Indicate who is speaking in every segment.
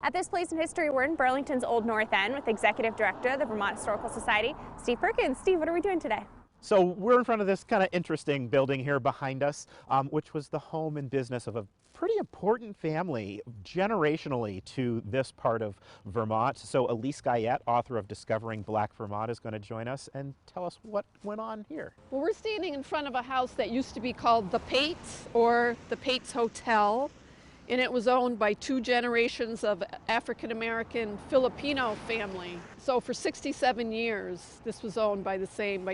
Speaker 1: At this place in history, we're in Burlington's Old North End with Executive Director of the Vermont Historical Society, Steve Perkins. Steve, what are we doing today?
Speaker 2: So we're in front of this kind of interesting building here behind us, which was the home and business of a pretty important family generationally to this part of Vermont. So Elise Guyette, author of Discovering Black Vermont, is going to join us and tell us what went on here.
Speaker 3: Well, we're standing in front of a house that used to be called the Pates, or the Pates Hotel, and it was owned by two generations of African-American Filipino family. So for 67 years, this was owned by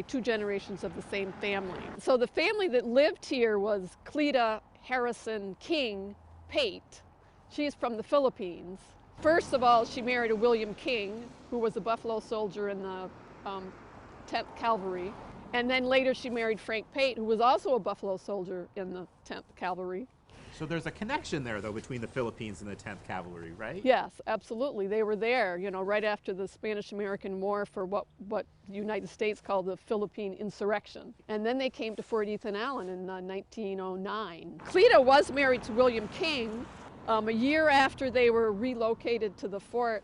Speaker 3: two generations of the same family. So the family that lived here was Cleta Harrison King Pate. She's from the Philippines. First of all, she married a William King, who was a Buffalo soldier in the 10th Cavalry. And then later she married Frank Pate, who was also a Buffalo soldier in the 10th Cavalry.
Speaker 2: So there's a connection there, though, between the Philippines and the 10th Cavalry, right?
Speaker 3: Yes, absolutely. They were there, you know, right after the Spanish-American War for what the United States called the Philippine Insurrection. And then they came to Fort Ethan Allen in 1909. Cleta was married to William King. A year after they were relocated to the fort,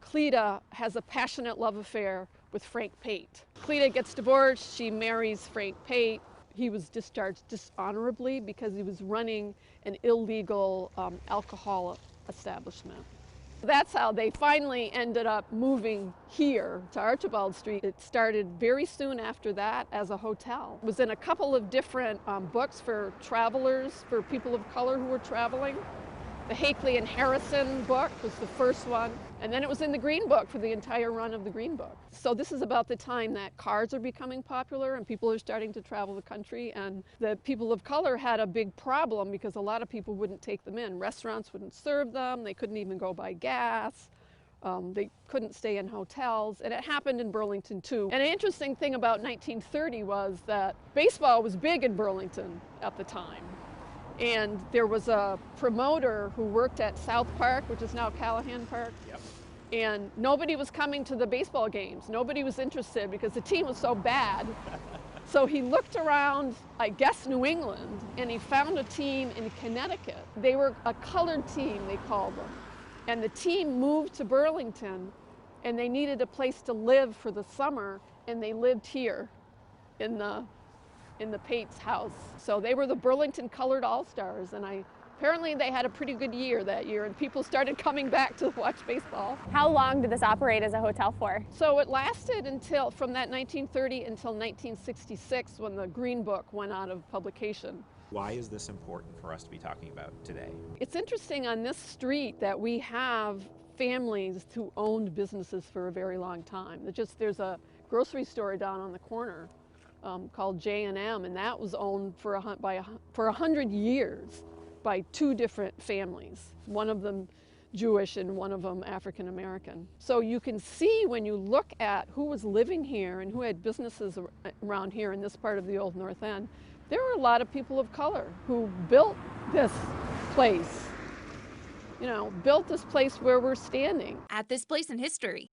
Speaker 3: Cleta has a passionate love affair with Frank Pate. Cleta gets divorced, she marries Frank Pate. He was discharged dishonorably because he was running an illegal alcohol establishment. That's how they finally ended up moving here to Archibald Street. It started very soon after that as a hotel. It was in a couple of different books for travelers, for people of color who were traveling. The Hakely and Harrison book was the first one, and then it was in the Green Book for the entire run of the Green Book. So this is about the time that cars are becoming popular and people are starting to travel the country, and the people of color had a big problem because a lot of people wouldn't take them in. Restaurants wouldn't serve them, they couldn't even go buy gas, they couldn't stay in hotels, and it happened in Burlington too. And an interesting thing about 1930 was that baseball was big in Burlington at the time. And there was a promoter who worked at South Park, which is now Callahan Park.
Speaker 2: Yep.
Speaker 3: And nobody was coming to the baseball games. Nobody was interested because the team was so bad. So he looked around, I guess New England, and he found a team in Connecticut. They were a colored team, they called them. And the team moved to Burlington, and they needed a place to live for the summer, and they lived here in the Pate's house. So they were the Burlington Colored AllStars, and apparently they had a pretty good year that year, and people started coming back to watch baseball.
Speaker 1: How long did this operate as a hotel for?
Speaker 3: So it lasted from that 1930 until 1966, when the Green Book went out of publication.
Speaker 2: Why is this important for us to be talking about today?
Speaker 3: It's interesting on this street that we have families who owned businesses for a very long time. There's a grocery store down on the corner called J&M, and that was owned for 100 years by two different families, one of them Jewish and one of them African American. So you can see when you look at who was living here and who had businesses around here in this part of the Old North End, there were a lot of people of color who built this place, built this place where we're standing.
Speaker 1: At this place in history.